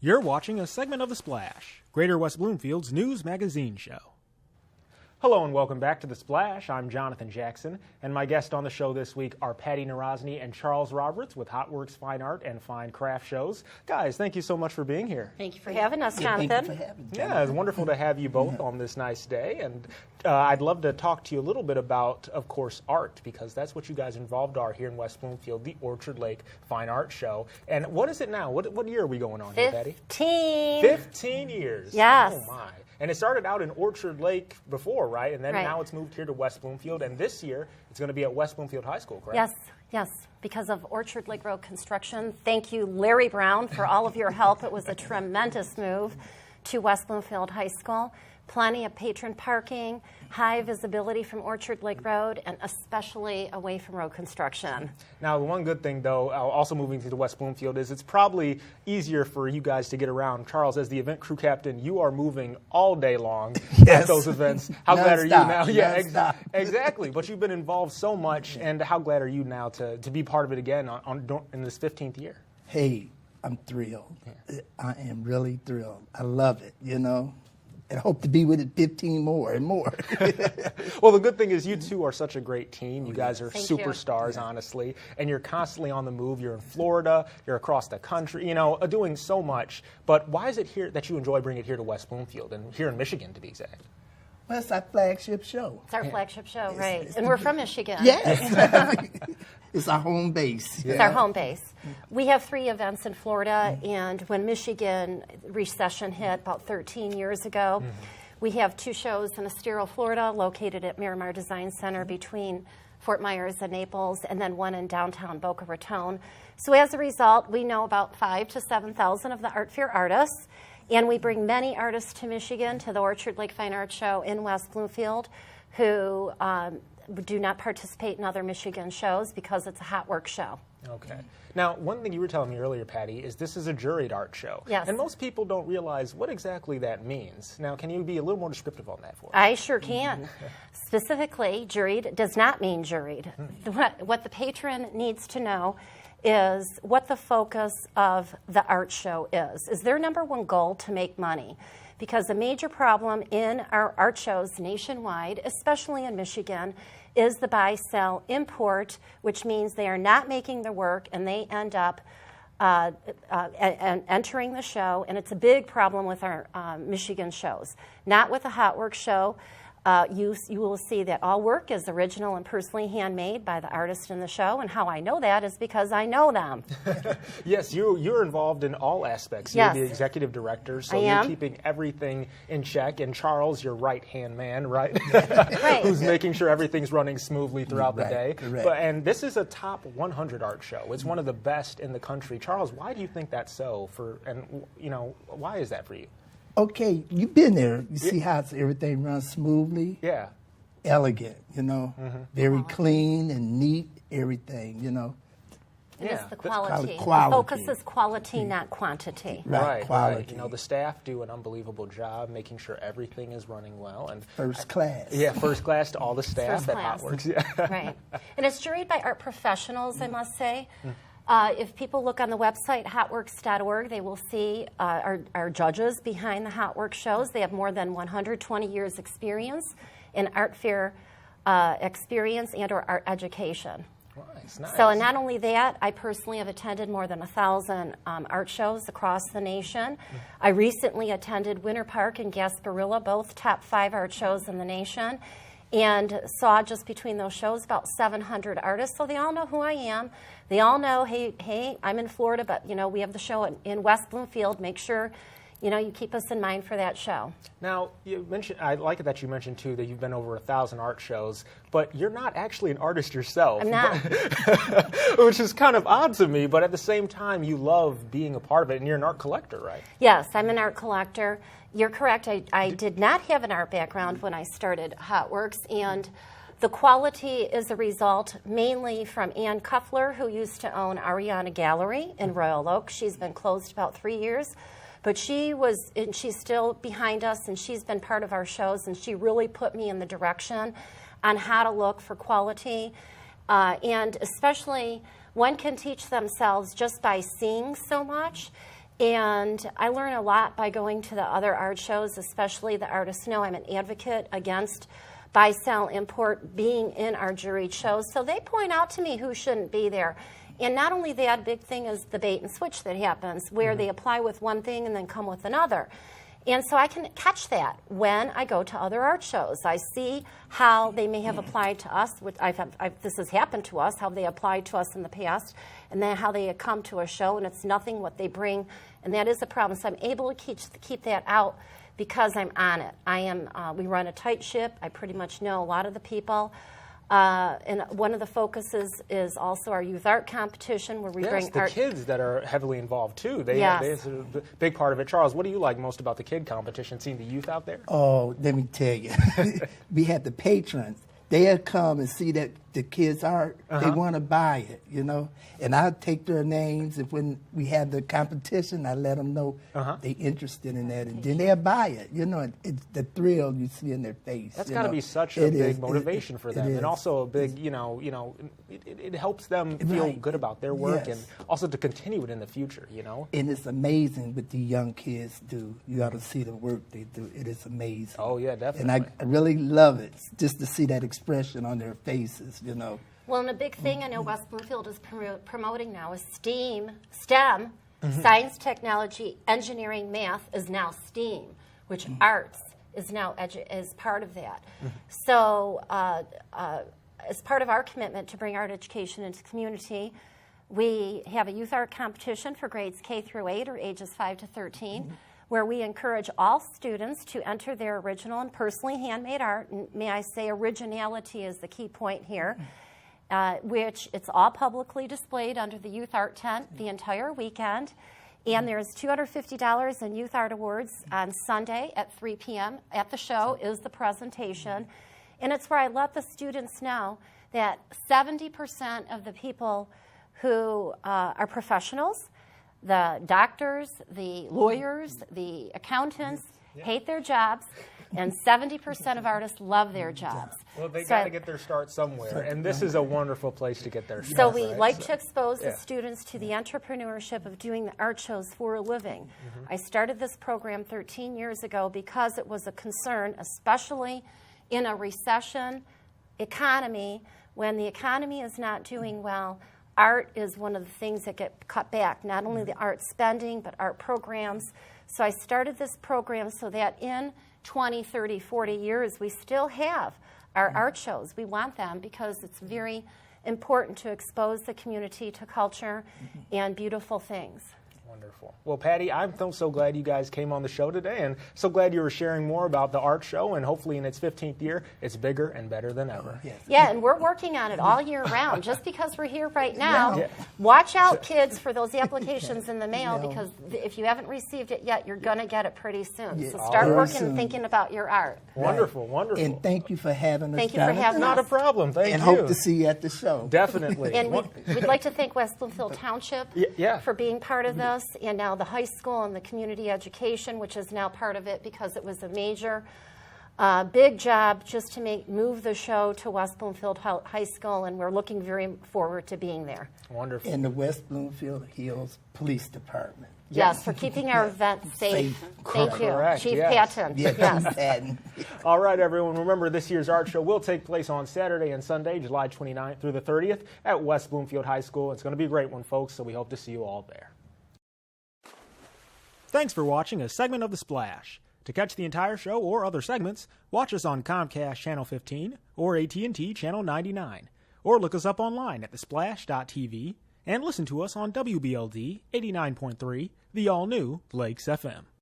You're watching a segment of The Splash, Greater West Bloomfield's news magazine show. Hello and welcome back to The Splash. I'm Jonathan Jackson, and my guests on the show this week are Patty Narozny and Charles Roberts with HotWorks Fine Art and Fine Craft Shows. Guys, thank you so much for being here. Thank you for having us, Jonathan. Thank you for having me. Yeah, it's wonderful to have you both on this nice day, and I'd love to talk to you a little bit about, of course, art, because that's what you guys involved are here in West Bloomfield, the Orchard Lake Fine Art Show. And what is it now? What year are we going on here, Patty? 15 years. Yes. Oh, my. And it started out in Orchard Lake before, right? And then now it's moved here to West Bloomfield. And this year, it's going to be at West Bloomfield High School, correct? Yes, because of Orchard Lake Road construction. Thank you, Larry Brown, for all of your help. It was a tremendous move to West Bloomfield High School. Plenty of patron parking, high visibility from Orchard Lake Road, and especially away from road construction. Now, the one good thing, though, also moving to West Bloomfield, is it's probably easier for you guys to get around. Charles, as the event crew captain, you are moving all day long at those events. How glad are you now? Yeah, exactly. But you've been involved so much, and how glad are you now to be part of it again in this 15th year? Hey, I'm thrilled. Yeah. I am really thrilled. I love it, you know. And I hope to be with it 15 more and more. Well, the good thing is you two are such a great team. You guys are Thank superstars, honestly, and you're constantly on the move. You're in Florida, you're across the country, you know, doing so much. But why is it here that you enjoy bringing it here to West Bloomfield and here in Michigan, to be exact? Well, it's our flagship show. It's our flagship show, right. And we're from Michigan. Yes. It's our home base. It's our home base. We have 3 events in Florida, and when Michigan recession hit about 13 years ago, we have 2 shows in Estero, Florida, located at Miramar Design Center between Fort Myers and Naples, and then 1 in downtown Boca Raton. So as a result, we know about 5,000 to 7,000 of the Art Fair artists, and we bring many artists to Michigan to the Orchard Lake Fine Art Show in West Bloomfield who do not participate in other Michigan shows because it's a HotWorks show. Okay. Now, one thing you were telling me earlier, Patty, is this is a juried art show. Yes. And most people don't realize what exactly that means. Now, can you be a little more descriptive on that for us? I sure can. Specifically, juried does not mean juried. What the patron needs to know is what the focus of the art show is. Is their number one goal to make money? Because a major problem in our art shows nationwide, especially in Michigan, is the buy, sell, import, which means they are not making the work and they end up entering the show, and it's a big problem with our Michigan shows. Not with the HotWorks show. You will see that all work is original and personally handmade by the artist in the show, and how I know that is because I know them. Yes, you're involved in all aspects. You're the executive director, so you're keeping everything in check. And Charles, your right-hand man, right? Right. Who's making sure everything's running smoothly throughout the day. Correct. And this is a top 100 art show. It's one of the best in the country. Charles, why do you think that's so? And why is that for you? Okay, you've been there. You see how everything runs smoothly? Yeah. Elegant, you know. Very clean and neat, everything, you know. It's the quality. Quality. The focus is quality, not quantity. Right, quality. You know, the staff do an unbelievable job making sure everything is running well. And First class. Yeah, first class to all the staff at HotWorks. Yeah. Right. And it's juried by art professionals, I must say. If people look on the website, hotworks.org, they will see our judges behind the HotWorks shows. They have more than 120 years experience in art fair experience and or art education. Nice. So, and not only that, I personally have attended more than 1,000 art shows across the nation. I recently attended Winter Park and Gasparilla, both top 5 art shows in the nation, and saw just between those shows about 700 artists. So they all know who I am. They all know, hey, I'm in Florida, but we have the show in West Bloomfield. Make sure you keep us in mind for that show. Now, you mentioned, I like it that you mentioned, too, that you've been over 1,000 art shows, but you're not actually an artist yourself. I'm not. Which is kind of odd to me, but at the same time, you love being a part of it, and you're an art collector, right? Yes, I'm an art collector. You're correct. I did not have an art background when I started HotWorks, and the quality is a result mainly from Ann Kuffler, who used to own Ariana Gallery in Royal Oak. She's been closed about 3 years. But she's still behind us, and she's been part of our shows, and she really put me in the direction on how to look for quality. And especially, one can teach themselves just by seeing so much. And I learn a lot by going to the other art shows, especially the Artists Know I'm an advocate against buy, sell, import being in our juried shows. So they point out to me who shouldn't be there. And not only that, big thing is the bait and switch that happens, where they apply with one thing and then come with another. And so I can catch that when I go to other art shows. I see how they may have applied to us, which this has happened to us, how they applied to us in the past, and then how they come to a show, and it's nothing what they bring, and that is a problem. So I'm able to keep that out because I'm on it. We run a tight ship. I pretty much know a lot of the people. And one of the focuses is also our youth art competition, where we bring art. The kids that are heavily involved too. Yes. It's a big part of it. Charles, what do you like most about the kid competition? Seeing the youth out there? Oh, let me tell you, we have the patrons. They'll come and see that the kids' art. They want to buy it, you know. And I take their names, and when we have the competition, I let them know they're interested in that, and then they'll buy it. You know, it's the thrill you see in their face. That's got to be such a big motivation for them, and also a big, it helps them feel good about their work, and also to continue it in the future, you know. And it's amazing what the young kids do. You ought to see the work they do. It is amazing. Oh yeah, definitely. And I really love it, just to see that expression on their faces, you know. Well, and a big thing I know West Bloomfield is promoting now is STEM, science, technology, engineering, math is now STEAM, which arts is now is part of that. So as part of our commitment to bring art education into the community, we have a youth art competition for grades K through 8 or ages 5 to 13. Where we encourage all students to enter their original and personally handmade art. And may I say originality is the key point here, which it's all publicly displayed under the Youth Art Tent the entire weekend. And there's $250 in Youth Art Awards on Sunday at 3 p.m. At the show is the presentation. And it's where I let the students know that 70% of the people who are professionals, the doctors, the lawyers, the accountants hate their jobs, and 70% of artists love their jobs. Well, they got to get their start somewhere, and this is a wonderful place to get their start. So we like to expose the students to the entrepreneurship of doing the art shows for a living. I started this program 13 years ago because it was a concern, especially in a recession economy. When the economy is not doing well, art is one of the things that get cut back, not only the art spending, but art programs. So I started this program so that in 20, 30, 40 years, we still have our art shows. We want them because it's very important to expose the community to culture and beautiful things. Wonderful. Well, Patty, I'm so glad you guys came on the show today, and so glad you were sharing more about the art show, and hopefully in its 15th year, it's bigger and better than ever. Yeah, and we're working on it all year round. Just because we're here right now, watch out, kids, for those applications in the mail, because if you haven't received it yet, you're going to get it pretty soon. So start working and thinking about your art. Wonderful, wonderful. And thank you for having us. Thank you for having us. Not a problem. Thank you. And hope to see you at the show. Definitely. And we'd like to thank West Bloomfield Township for being part of this, and now the high school and the community education, which is now part of it because it was a major, big job just to move the show to West Bloomfield High School, and we're looking very forward to being there. Wonderful. And the West Bloomfield Hills Police Department. Yes, for keeping our events safe. Thank you, Correct. Chief Patton. Yes. All right, everyone. Remember, this year's art show will take place on Saturday and Sunday, July 29th through the 30th at West Bloomfield High School. It's going to be a great one, folks, so we hope to see you all there. Thanks for watching a segment of The Splash. To catch the entire show or other segments, watch us on Comcast Channel 15 or AT&T Channel 99. Or look us up online at thesplash.tv and listen to us on WBLD 89.3, the all-new Lakes FM.